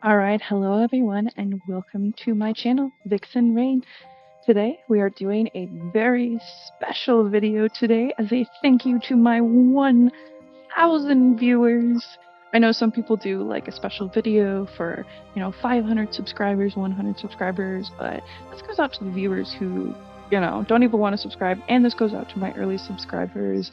Alright, hello everyone, and welcome to my channel, Vixen Rain. Today, we are doing a very special video today as a thank you to my 1,000 viewers. I know some people do like a special video for, 500 subscribers, 100 subscribers, but this goes out to the viewers who, don't even want to subscribe, and this goes out to my early subscribers.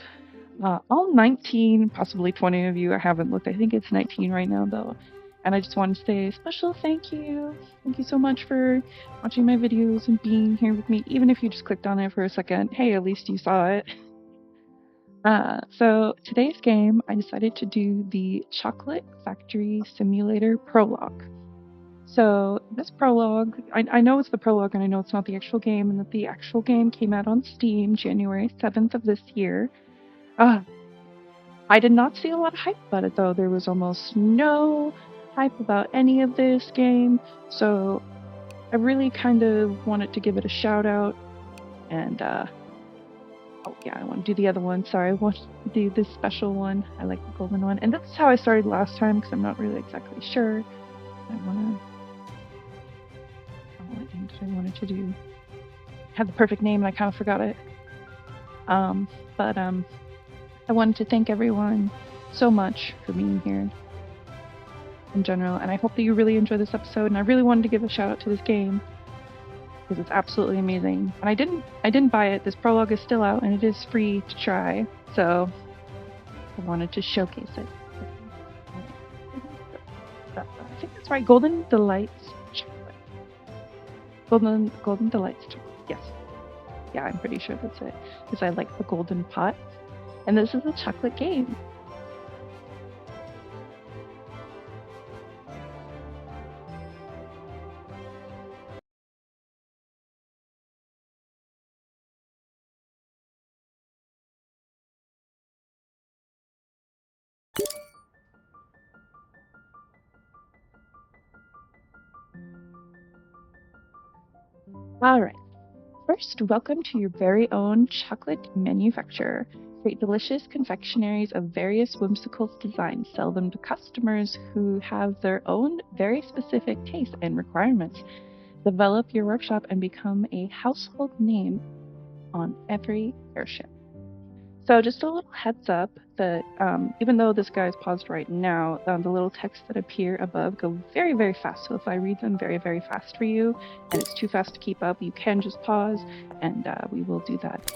All 19, possibly 20 of you. I haven't looked. I think it's 19 right now, though. And I just wanted to say a special thank you. Thank you so much for watching my videos and being here with me. Even if you just clicked on it for a second, hey, at least you saw it. So today's game, I decided to do the Chocolate Factory Simulator Prologue. So this prologue, I know it's the prologue and I know it's not the actual game, and that the actual game came out on Steam January 7th of this year. I did not see a lot of hype about it, though. There was almost no hype about any of this game, so I really kind of wanted to give it a shout out. And oh yeah, I want to do the other one. Sorry, I want to do this special one. I like the golden one, and that's how I started last time because I'm not really exactly sure. What name did I want it to do? I had the perfect name and I kind of forgot it. But I wanted to thank everyone so much for being here in general, and I hope that you really enjoy this episode. And I really wanted to give a shout out to this game because it's absolutely amazing. And I didn't buy it. This prologue is still out and it is free to try, so I wanted to showcase it. I think that's right. Golden Delights chocolate. Golden Delights chocolate. Yes. Yeah, I'm pretty sure that's it because I like the golden pot. And this is a chocolate game. Alright. First, welcome to your very own chocolate manufacturer. Create delicious confectionaries of various whimsical designs. Sell them to customers who have their own very specific tastes and requirements. Develop your workshop and become a household name on every airship. So just a little heads up that even though this guy is paused right now, the little texts that appear above go very, very fast. So if I read them very, very fast for you and it's too fast to keep up, you can just pause and we will do that.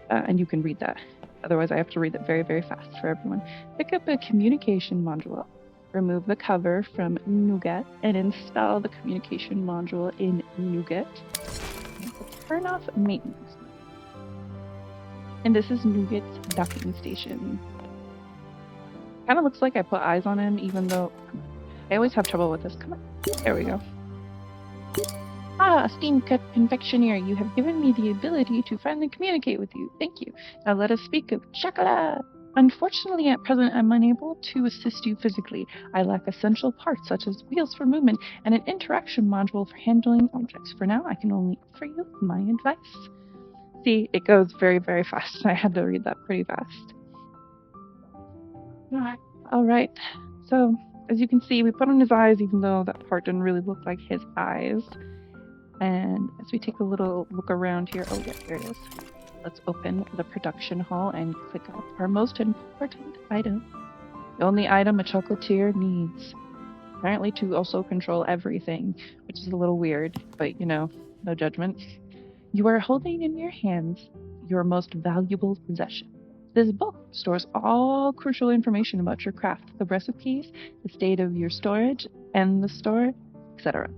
And you can read that. Otherwise, I have to read it very, very fast for everyone. Pick up a communication module. Remove the cover from Nougat and install the communication module in Nougat. Turn off maintenance. And this is Nougat's docking station. Kind of looks like I put eyes on him, even though I always have trouble with this. Come on. There we go. Ah, esteemed confectioner, you have given me the ability to finally communicate with you. Thank you. Now let us speak of chocolate. Unfortunately, at present, I'm unable to assist you physically. I lack essential parts such as wheels for movement and an interaction module for handling objects. For now, I can only offer you my advice. See, it goes very, very fast. I had to read that pretty fast. Alright, so as you can see, we put on his eyes, even though that part didn't really look like his eyes. And as we take a little look around here, oh yeah, here it is. Let's open the production hall and click up our most important item. The only item a chocolatier needs. Apparently to also control everything, which is a little weird, but no judgment. You are holding in your hands your most valuable possession. This book stores all crucial information about your craft, the recipes, the state of your storage, and the store, etc.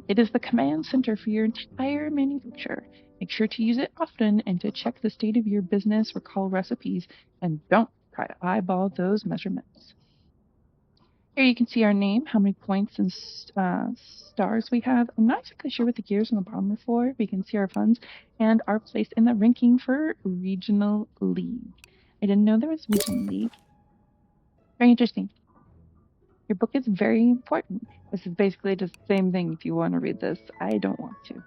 It is the command center for your entire manufacture. Make sure to use it often and to check the state of your business, recall recipes, and don't try to eyeball those measurements. Here you can see our name, how many points and stars we have. I'm not exactly sure what the gears on the bottom are for. We can see our funds and our place in the ranking for Regional League. I didn't know there was Regional League. Very interesting. Your book is very important. This is basically just the same thing if you want to read this. I don't want to.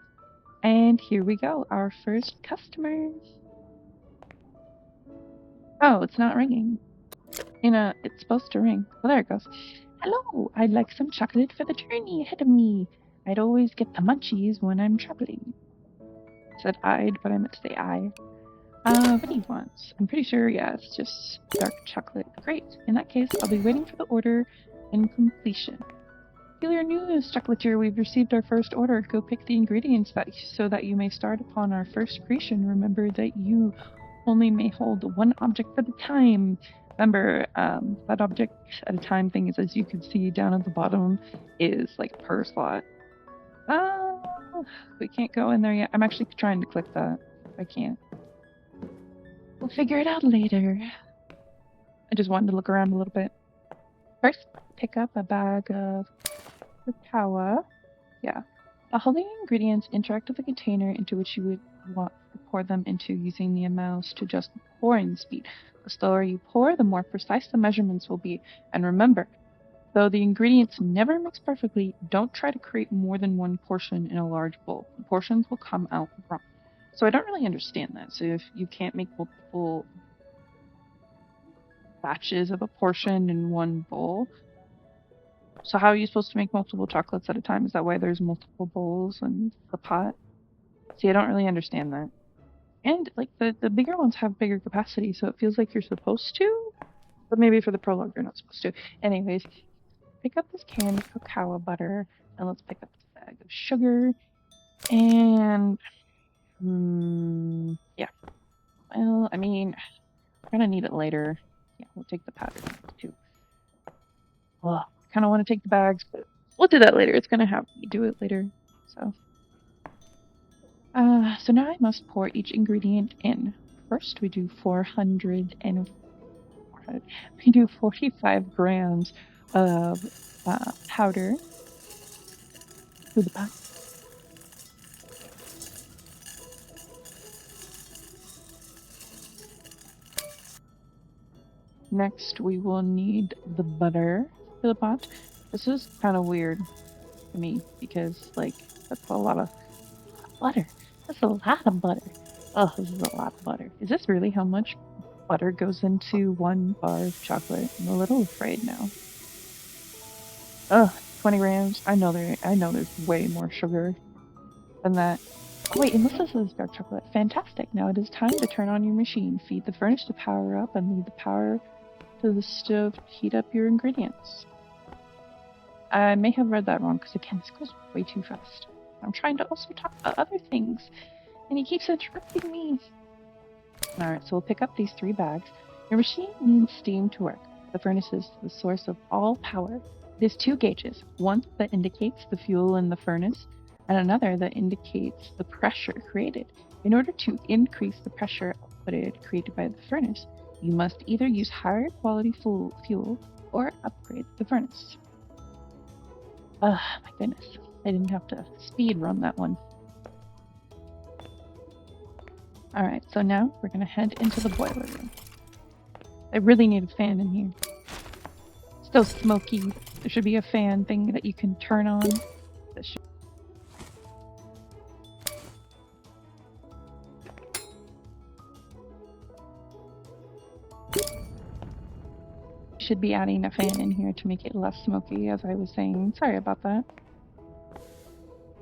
And here we go, our first customer. Oh, it's not ringing. It's supposed to ring. Oh, there it goes. Hello, I'd like some chocolate for the journey ahead of me. I'd always get the munchies when I'm traveling. I said I'd, but I meant to say I. What do you want? I'm pretty sure, yeah, it's just dark chocolate. Great. In that case, I'll be waiting for the order and completion. Peculiar news, chocolatier. We've received our first order. Go pick the ingredients so that you may start upon our first creation. Remember that you only may hold one object at a time. Remember, that object at a time thing is, as you can see down at the bottom, is like per slot. We can't go in there yet. I'm actually trying to click that. I can't. We'll figure it out later. I just wanted to look around a little bit. First, pick up a bag of cacao. Yeah. All the ingredients interact with the container into which you would want to pour them into, using the mouse to adjust the pouring speed. The slower you pour, the more precise the measurements will be. And remember, though the ingredients never mix perfectly, don't try to create more than one portion in a large bowl. The portions will come out wrong. So I don't really understand that. So if you can't make multiple batches of a portion in one bowl, so how are you supposed to make multiple chocolates at a time? Is that why there's multiple bowls in the pot? See, I don't really understand that. And like the bigger ones have bigger capacity, so it feels like you're supposed to, but maybe for the prologue you're not supposed to. Anyways, pick up this can of cacao butter, and let's pick up this bag of sugar. And yeah. Well, I mean, we're gonna need it later. Yeah, we'll take the powder too. Well, I kind of want to take the bags, but we'll do that later. It's gonna have me do it later. So now I must pour each ingredient in. First, we do 45 grams of powder to the pot. Next, we will need the butter to the pot. This is kind of weird to me because, like, that's a lot of butter. That's a lot of butter. Oh, this is a lot of butter. Is this really how much butter goes into one bar of chocolate? I'm a little afraid now. Ugh, 20 grams. I know there's way more sugar than that. Oh, wait, and this is dark chocolate. Fantastic. Now it is time to turn on your machine. Feed the furnace to power up and leave the power to the stove to heat up your ingredients. I may have read that wrong because, again, this goes way too fast. I'm trying to also talk about other things, and he keeps interrupting me. Alright, so we'll pick up these 3 bags. Your machine needs steam to work. The furnace is the source of all power. There's 2 gauges, one that indicates the fuel in the furnace, and another that indicates the pressure created. In order to increase the pressure output created by the furnace, you must either use higher quality fuel or upgrade the furnace. My goodness. I didn't have to speed run that one. Alright, so now we're going to head into the boiler room. I really need a fan in here. It's so smoky. There should be a fan thing that you can turn on. This should be adding a fan in here to make it less smoky, as I was saying. Sorry about that.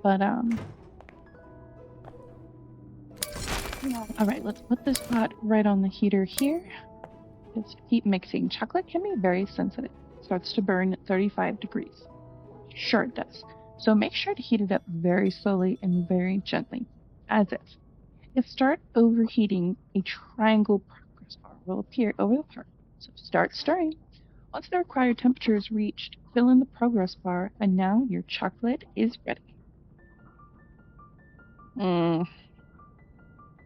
But, alright, let's put this pot right on the heater here. Just keep mixing. Chocolate can be very sensitive. It starts to burn at 35 degrees. Sure it does. So make sure to heat it up very slowly and very gently. As if you start overheating, a triangle progress bar will appear over the part. So start stirring. Once the required temperature is reached, fill in the progress bar, and now your chocolate is ready.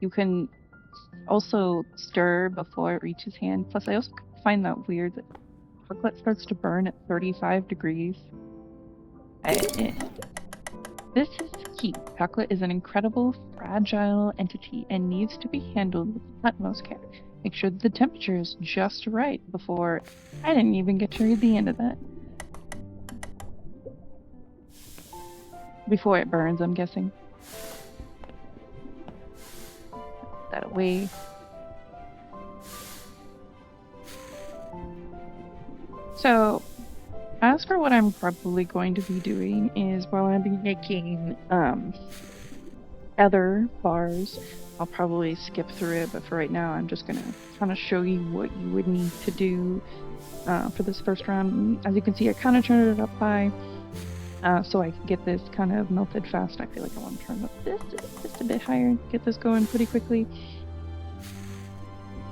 You can also stir before it reaches hand. Plus, I also find that weird that chocolate starts to burn at 35 degrees. This is key. Chocolate is an incredible, fragile entity and needs to be handled with the utmost care. Make sure that the temperature is just right before... I didn't even get to read the end of that. Before it burns, I'm guessing. Put that away. So, As for what I'm probably going to be doing is while I'll be making other bars, I'll probably skip through it, but for right now I'm just gonna kind of show you what you would need to do for this first round. As you can see, I kind of turned it up high so I can get this kind of melted fast. I feel like I want to turn up this just a bit higher, get this going pretty quickly.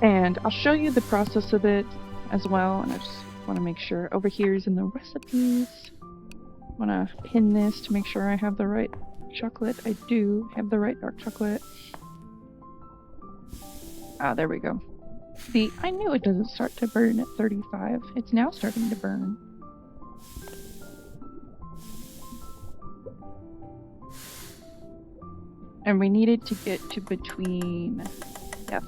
And I'll show you the process of it as well, and I just want to make sure over here is in the recipes. I want to pin this to make sure I have the right chocolate. I do have the right dark chocolate. Ah, there we go. See, I knew it doesn't start to burn at 35. It's now starting to burn. And we needed to get to between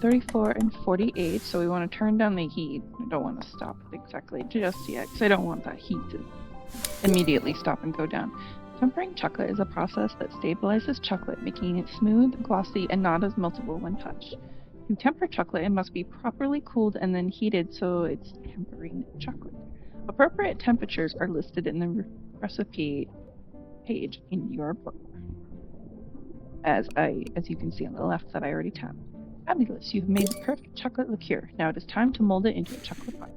34 and 48, so we want to turn down the heat. I don't want to stop exactly just yet, because I don't want that heat to immediately stop and go down. Tempering chocolate is a process that stabilizes chocolate, making it smooth, glossy, and not as meltable when touched. To temper chocolate, it must be properly cooled and then heated so it's tempering chocolate. Appropriate temperatures are listed in the recipe page in your book. As you can see on the left that I already tapped. Fabulous, you've made the perfect chocolate liqueur. Now it is time to mold it into a chocolate bar.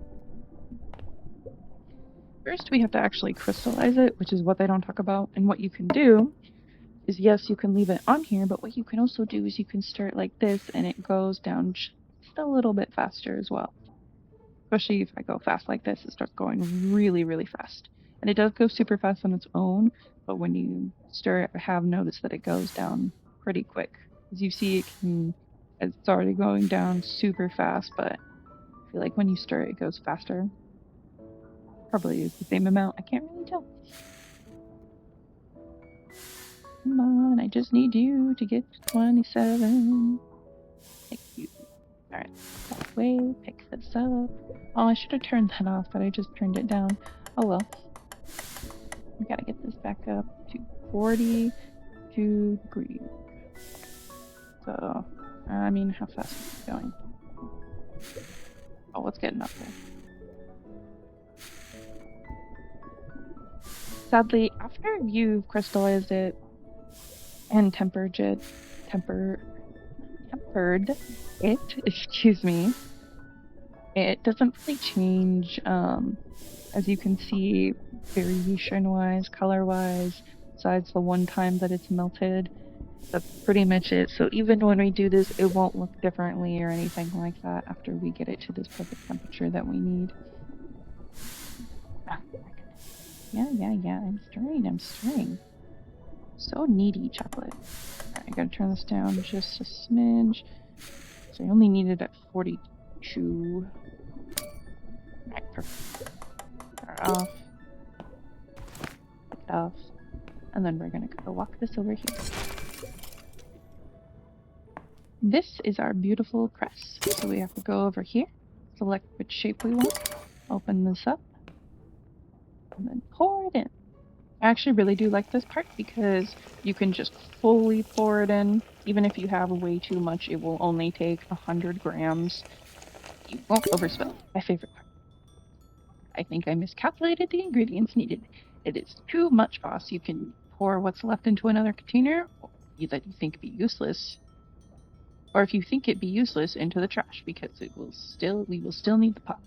First, we have to actually crystallize it, which is what they don't talk about. And what you can do is, yes, you can leave it on here, but what you can also do is you can stir it like this, and it goes down just a little bit faster as well. Especially if I go fast like this, it starts going really, really fast. And it does go super fast on its own, but when you stir it, I have noticed that it goes down pretty quick. As you see, it's already going down super fast, but I feel like when you stir it, it goes faster. Probably is the same amount. I can't really tell. Come on, I just need you to get to 27. Thank you. Alright, that way, pick this up. Oh, I should have turned that off, but I just turned it down. Oh well. We gotta get this back up to 42 degrees. So, I mean, how fast is it going? Oh, it's getting up there. Sadly, after you've crystallized it and tempered it, excuse me, it doesn't really change, as you can see, variation-wise, color-wise, besides the one time that it's melted. That's pretty much it. So even when we do this, it won't look differently or anything like that after we get it to this perfect temperature that we need. Yeah, I'm stirring. So needy, chocolate. Alright, I gotta turn this down just a smidge. So I only need it at 42. Alright, perfect. Start off. Take it off. And then we're gonna go walk this over here. This is our beautiful press. So we have to go over here, select which shape we want, open this up, and then pour it in. I actually really do like this part because you can just fully pour it in. Even if you have way too much, it will only take 100 grams. You won't overspill. My favorite part. I think I miscalculated the ingredients needed. It is too much, boss. You can pour what's left into another container that you think be useless. Or if you think it be useless, into the trash, because we will still need the pot.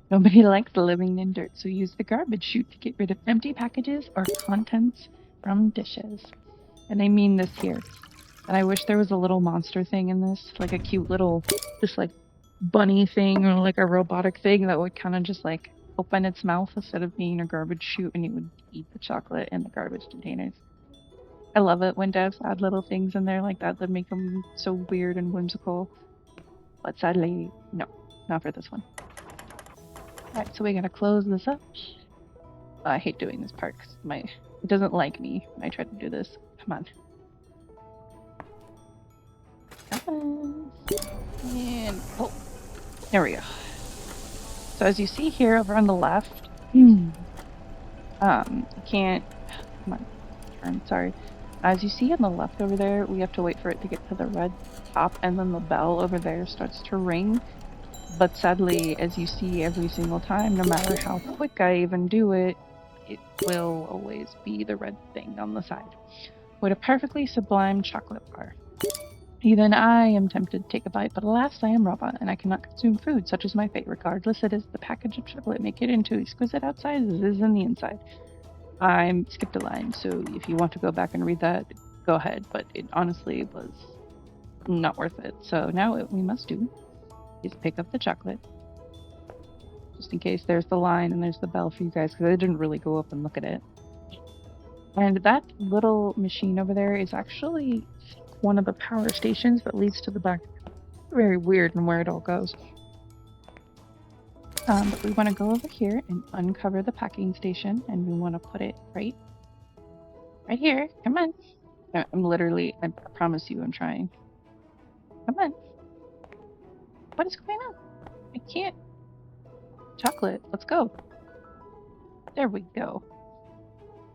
Nobody likes living in dirt, so use the garbage chute to get rid of empty packages or contents from dishes. And I mean this here. And I wish there was a little monster thing in this, like a cute little, just like bunny thing or like a robotic thing that would kind of just like open its mouth instead of being a garbage chute, and it would eat the chocolate in the garbage containers. I love it when devs add little things in there like that that make them so weird and whimsical. But sadly, no, not for this one. Alright, so we gotta close this up. I hate doing this part because it doesn't like me when I try to do this. Come on. And oh, there we go. So as you see here over on the left, you can't. Come on, turn. Sorry. As you see on the left over there, we have to wait for it to get to the red top, and then the bell over there starts to ring. But sadly, as you see every single time, no matter how quick I even do it, it will always be the red thing on the side. With a perfectly sublime chocolate bar. Even I am tempted to take a bite, but alas, I am robot, and I cannot consume food, such is my fate, regardless it is the package of chocolate make it into exquisite outside as it is in the inside. I skipped a line, so if you want to go back and read that, go ahead, but it honestly was not worth it. So now what we must do is pick up the chocolate, just in case there's the line and there's the bell for you guys, because I didn't really go up and look at it. And that little machine over there is actually one of the power stations that leads to the back. Very weird in where it all goes. But we want to go over here and uncover the packing station, and we want to put it right here. Come on. I promise you I'm trying. Come on. What is going on? I can't. Chocolate. Let's go. There we go.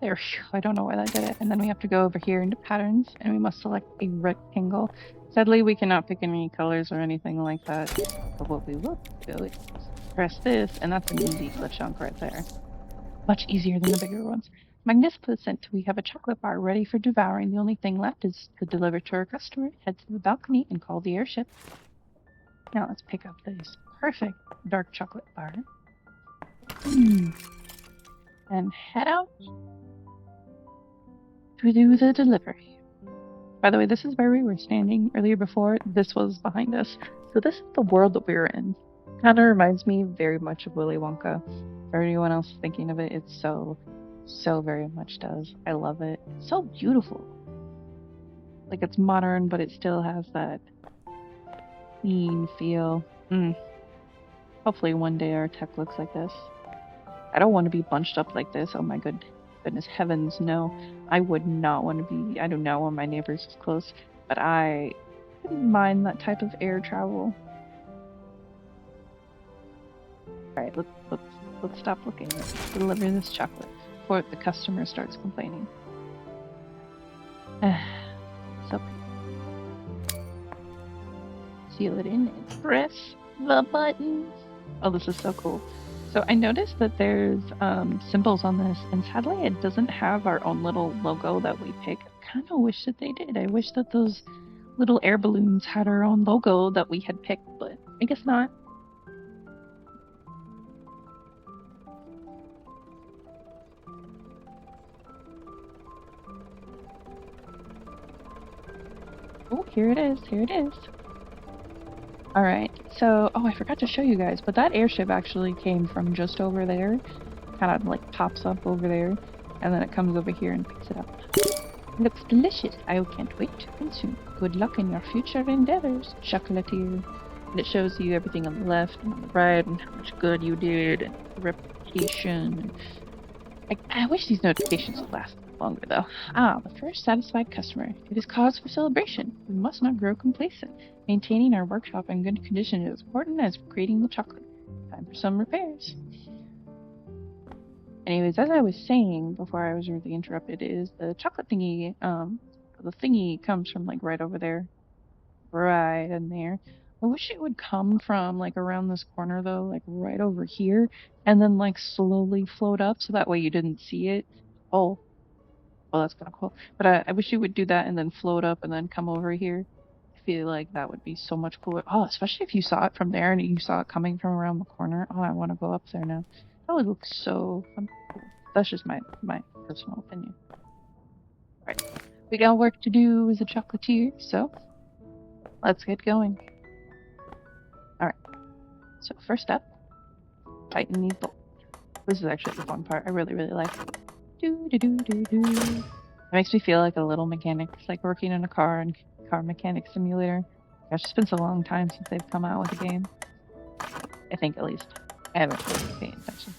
There we go. I don't know why that did it. And then we have to go over here into patterns, and we must select a rectangle. Sadly, we cannot pick any colors or anything like that. But what we will do is press this, and that's an easy chunk right there. Much easier than the bigger ones. Magnificent! We have a chocolate bar ready for devouring. The only thing left is to deliver to our customer. Head to the balcony and call the airship. Now let's pick up this perfect dark chocolate bar. And head out to do the delivery. By the way, this is where we were standing earlier before. This was behind us. So this is the world that we were in. Kind of reminds me very much of Willy Wonka. For anyone else thinking of it, it's so very much does. I love it. It's so beautiful. Like, it's modern, but it still has that clean feel. Hopefully one day our tech looks like this. I don't want to be bunched up like this. Oh my goodness heavens, no. I would not want to be. I do not want my neighbors close, but I wouldn't mind that type of air travel. Alright, let's stop looking. Let's deliver this chocolate before the customer starts complaining. So seal it in and press the button. Oh, this is so cool. So I noticed that there's symbols on this, and sadly it doesn't have our own little logo that we pick. I kind of wish that they did. I wish that those little air balloons had our own logo that we had picked, but I guess not. Oh, here it is. Here it is. Alright, so, oh, I forgot to show you guys, but that airship actually came from just over there. Kind of like pops up over there, and then it comes over here and picks it up. It looks delicious. I can't wait to consume. Good luck in your future endeavors, chocolatier. And it shows you everything on the left and on the right, and how much good you did, and the reputation. I wish these notifications would last longer, though. Ah, the first satisfied customer. It is cause for celebration. We must not grow complacent. Maintaining our workshop in good condition is important as creating the chocolate. Time for some repairs. Anyways, as I was saying before I was really interrupted, is the chocolate thingy, the thingy comes from like right over there. Right in there. I wish it would come from like around this corner though, like right over here, and then like slowly float up so that way you didn't see it. Oh, well, that's kind of cool. But I wish you would do that and then float up and then come over here. I feel like that would be so much cooler. Oh, especially if you saw it from there and you saw it coming from around the corner. Oh, I want to go up there now. That would look so fun. That's just my personal opinion. Right. We got work to do as a chocolatier, so let's get going. Alright. So first up, tighten these bolts. This is actually the fun part. I really like it. It makes me feel like a little mechanic. It's like working in a car and car mechanic simulator. Gosh, it's been so long time since they've come out with a game. I think at least. I haven't really paid attention.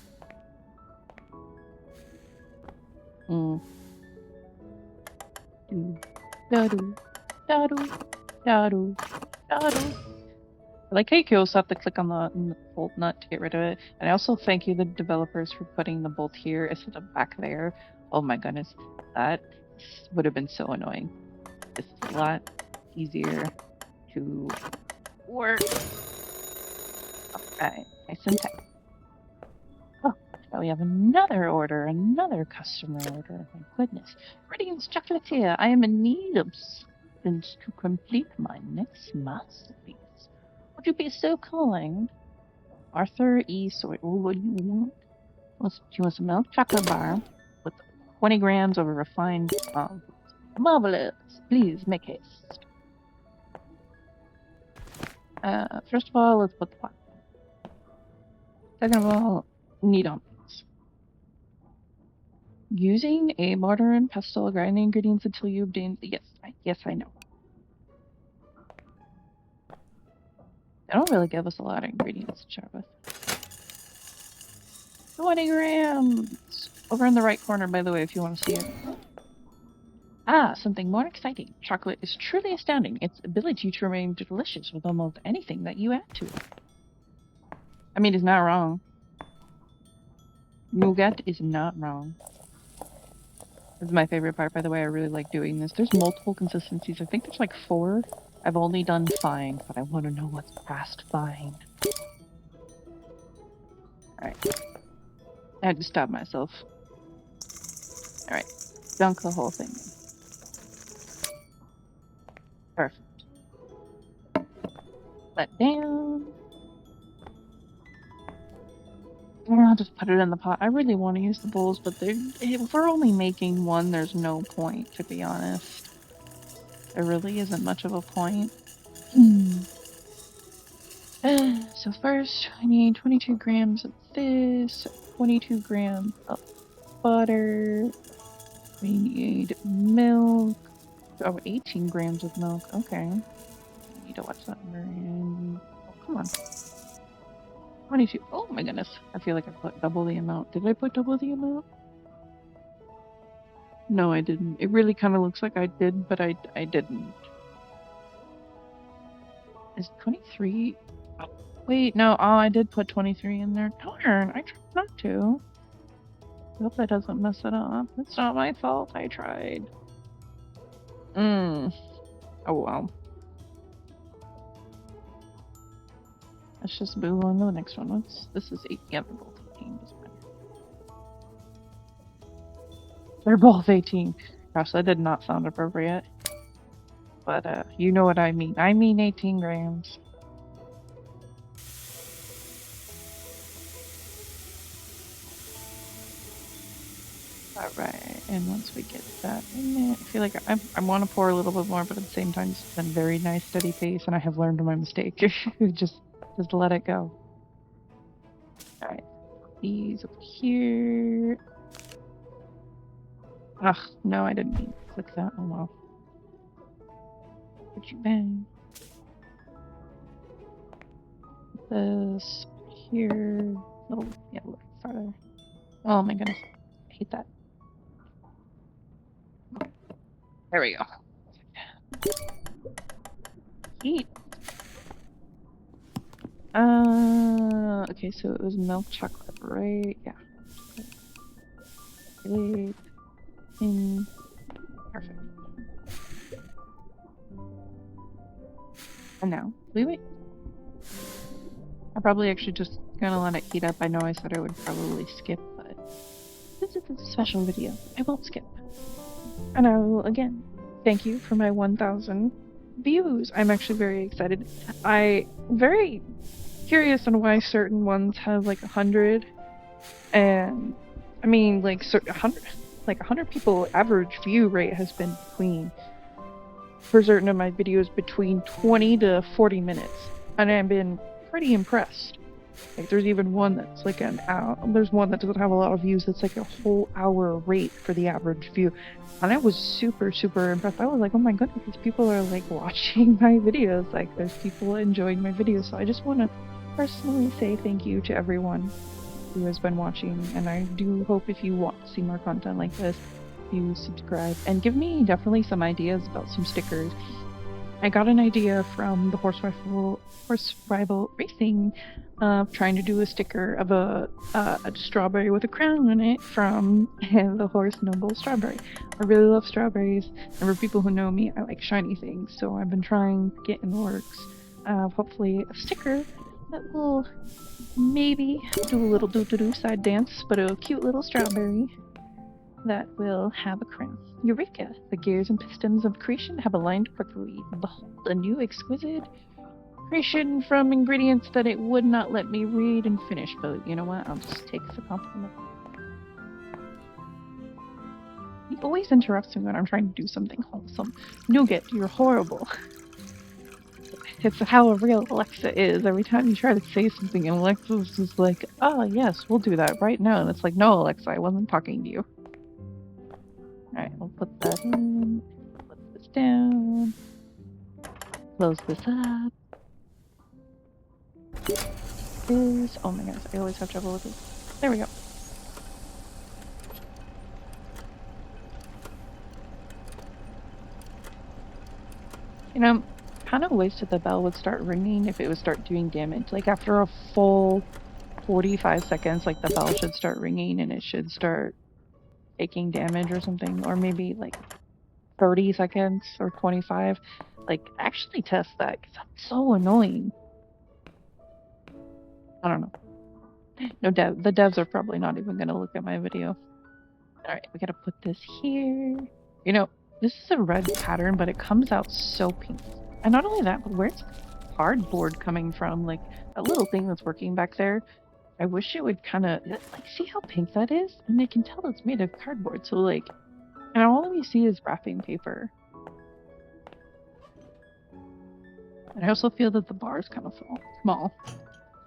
I like how you also have to click on the bolt nut to get rid of it. And I also thank you, the developers, for putting the bolt here instead of back there. Oh my goodness, that would have been so annoying. This is a lot easier to work. Alright, nice and tight. Oh, Now we have another order, another customer order. My goodness. Greetings, chocolatier. I am in need of substance to complete my next masterpiece. Would you be so kind? Arthur E. Sawyer. What do you want? She wants a milk chocolate bar with 20 grams of a refined marvelous. Please make haste. First of all, let's put the pot. Second of all, knead on things. Using a mortar and pestle, grind the ingredients until you obtain. Yes, I know. They don't really give us a lot of ingredients to share with. 20 grams! Over in the right corner, by the way, if you want to see it. Ah, something more exciting. Chocolate is truly astounding. Its ability to remain delicious with almost anything that you add to it. I mean, it's not wrong. Nougat is not wrong. This is my favorite part, by the way. I really like doing this. There's multiple consistencies. I think there's like 4. I've only done fine, but I want to know what's past fine. Alright. I had to stop myself. Alright. Dunk the whole thing. Perfect. Let down. And I'll just put it in the pot. I really want to use the bowls, but if we're only making one, there's no point, to be honest. There really isn't much of a point. So first, I need 22 grams of this, 22 grams of butter. We need milk. Oh, 18 grams of milk. Okay. I need to watch that number. And oh, come on. 22. Oh my goodness. I feel like I put double the amount. Did I put double the amount? No, I didn't. It really kind of looks like I did, but I didn't. Is 23? Oh, wait, no. Oh, I did put 23 in there. Darn, I tried not to. I hope that doesn't mess it up. It's not my fault. I tried. Oh well. Let's just move on to the next one. This is 8. Yeah, they're both 18. They're both 18. Gosh, that did not sound appropriate. But you know what I mean. I mean 18 grams. Alright, and once we get that in there, I feel like I want to pour a little bit more, but at the same time, it's been a very nice steady pace, and I have learned my mistake. just let it go. Alright, these up here. Ugh, no, I didn't mean to click that. Oh well. Put you bang. This here. Little, yeah, a little farther. Oh my goodness. I hate that. There we go. Heat. Okay, so it was milk chocolate, right? Yeah. In. Perfect. And now, wait. I'm probably actually just gonna let it heat up. I know I said I would probably skip, but this is a special video. I won't skip. And I will, again, thank you for my 1,000 views. I'm actually very excited. I'm very curious on why certain ones have like 100. And, I mean, like, 100 people average view rate has been between, for certain of my videos, between 20 to 40 minutes. And I've been pretty impressed. Like, there's even one that's like an hour. There's one that doesn't have a lot of views that's like a whole hour rate for the average view. And I was super, super impressed. I was like, oh my goodness, these people are like watching my videos. Like, there's people enjoying my videos. So I just want to personally say thank you to everyone who has been watching. And I do hope if you want to see more content like this, you subscribe and give me definitely some ideas about some stickers. I got an idea from the Horse Rival Racing of trying to do a sticker of a strawberry with a crown on it from the Horse Noble Strawberry. I really love strawberries, and for people who know me, I like shiny things, so I've been trying to get in the works of hopefully a sticker that will maybe do a little doo-doo-doo side dance, but a cute little strawberry that will have a crown. Eureka! The gears and pistons of creation have aligned perfectly. Behold, a new exquisite creation from ingredients that it would not let me read and finish, but you know what? I'll just take the compliment. He always interrupts me when I'm trying to do something wholesome. Nougat, you're horrible. It's how a real Alexa is. Every time you try to say something, and Alexa's just like, oh, yes, we'll do that right now. And it's like, no, Alexa, I wasn't talking to you. Alright, we'll put that in. Put this down. Close this up. Oh my gosh, I always have trouble with this. There we go. You know, kind of wasted the bell would start ringing if it would start doing damage. Like after a full 45 seconds, like the bell should start ringing and it should start taking damage or something. Or maybe like 30 seconds or 25. Like, actually test that because that's so annoying. I don't know. No, the devs are probably not even going to look at my video. Alright, we gotta put this here. You know, this is a red pattern, but it comes out so pink. And not only that, but where's cardboard coming from? Like, that little thing that's working back there, I wish it would kind of, like, see how pink that is? And I can tell it's made of cardboard, so like, and all we see is wrapping paper. And I also feel that the bar is kind of small.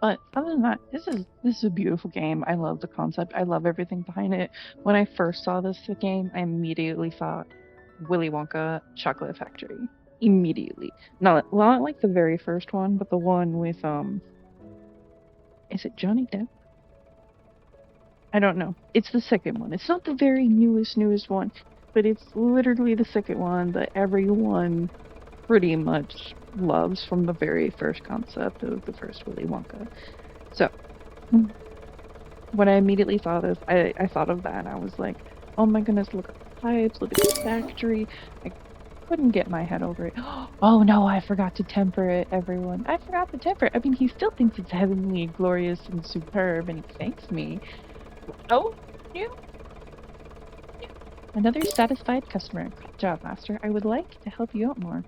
But other than that, this is a beautiful game. I love the concept. I love everything behind it. When I first saw this game, I immediately thought Willy Wonka Chocolate Factory. Immediately. Not like the very first one, but the one with is it Johnny Depp? I don't know. It's the second one. It's not the very newest one, but it's literally the second one that everyone pretty much loves from the very first concept of the first Willy Wonka. So, when I immediately saw this, I thought of that, and I was like, oh my goodness, look at the pipes, look at the factory. I couldn't get my head over it. Oh no, I forgot to temper it, everyone. I forgot to temper it. I mean, he still thinks it's heavenly, glorious, and superb, and he thanks me. Oh, you? Another satisfied customer. Good job, master. I would like to help you out more.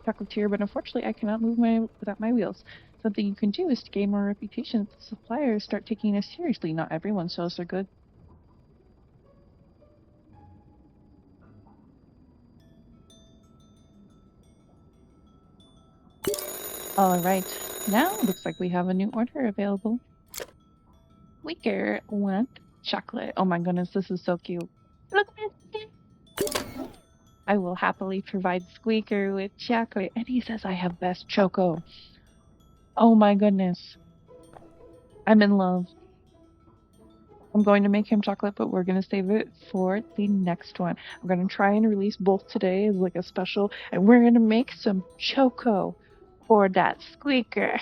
Chocolatier, but unfortunately I cannot move without my wheels. Something you can do is to gain more reputation. The suppliers start taking us seriously. Not everyone shows they're good. Alright, now looks like we have a new order available. Squeaker want chocolate. Oh my goodness, this is so cute. Look at this. I will happily provide Squeaker with chocolate. And he says I have best choco. Oh my goodness. I'm in love. I'm going to make him chocolate, but we're going to save it for the next one. I'm going to try and release both today as like a special, and we're going to make some choco for that Squeaker.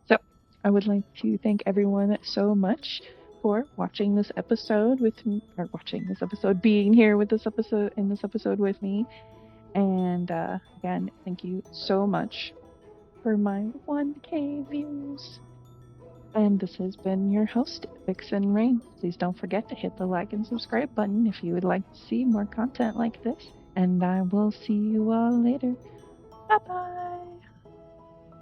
So I would like to thank everyone so much for watching this episode with me, or being here with this episode with me. And again, thank you so much for my 1K views. And this has been your host, Vixen Rain. Please don't forget to hit the like and subscribe button if you would like to see more content like this. And I will see you all later. Bye-bye!